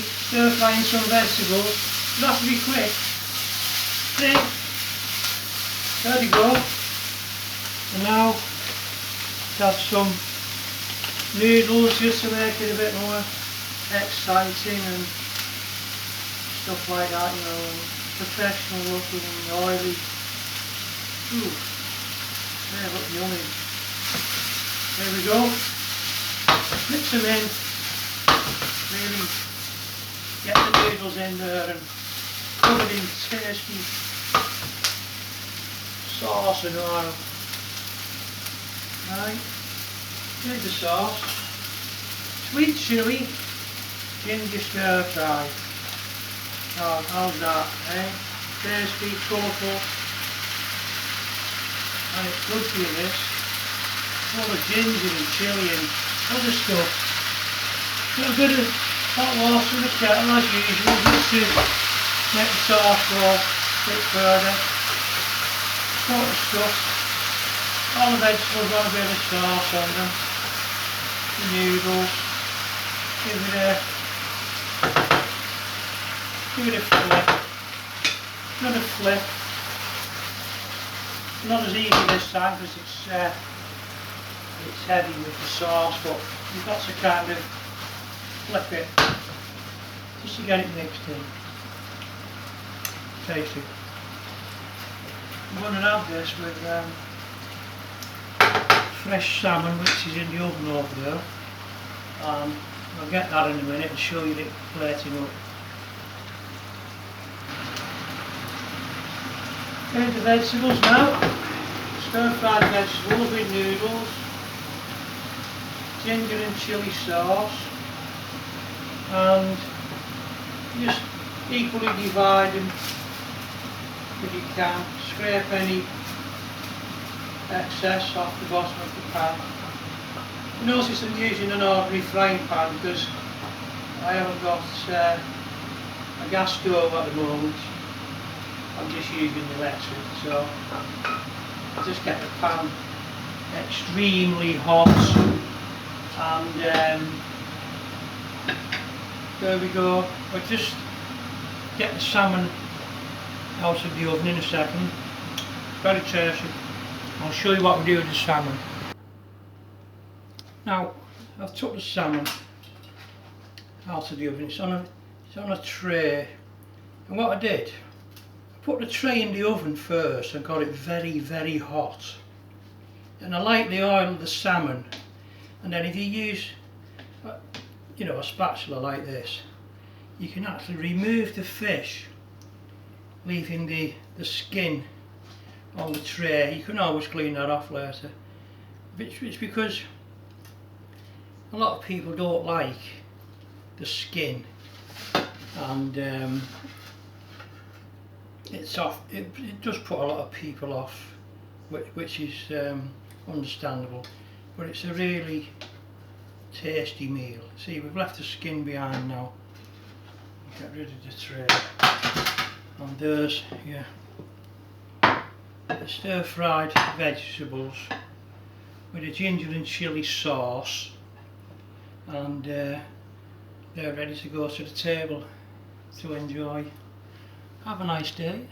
stir frying some vegetables. You have to be quick. See? There you go. And now add some noodles just to make it a bit more exciting and stuff like that, you know, professional looking and oily. Ooh, they look yummy. There we go. Mix them in. Really get the noodles in there and covered in tasty sauce and oil. Right, here's the sauce. Sweet chilli, ginger stir fry. Oh, how's that, eh? Tasty, colourful. And it's good for you, this. Full of ginger and chilli and other stuff. Put a bit of hot water in the kettle as usual, just to make the sauce go a bit further. Sort of stuff. All the vegetables got a bit of sauce on them. The noodles. Give it a flip. Another flip. Not as easy this time because it's heavy with the sauce, but you've got to kind of flip it just to get it mixed in. Tasty. I'm going to have this with fresh salmon, which is in the oven over there. I'll get that in a minute and show you it plating up. Here's the vegetables now. Stir fried vegetables with noodles, ginger and chilli sauce, and just equally divide them if you can. Scrape any excess off the bottom of the pan. Notice I'm using an ordinary frying pan because I haven't got a gas stove at the moment. I'm just using the electric, so I just get the pan extremely hot, and there we go. I'll just get the salmon out of the oven in a second. Very tasty. I'll show you what we do with the salmon. Now I've took the salmon out of the oven. It's on a tray, and what I did, put the tray in the oven first and got it very hot. And I like the oil of the salmon, and then if you use a spatula like this, you can actually remove the fish, leaving the skin on the tray. You can always clean that off later. It's because a lot of people don't like the skin, and it does put a lot of people off, which is understandable, but it's a really tasty meal. See, we've left the skin behind now. Get rid of the tray, and there's the stir fried vegetables with a ginger and chilli sauce, and they're ready to go to the table to enjoy. Have a nice day.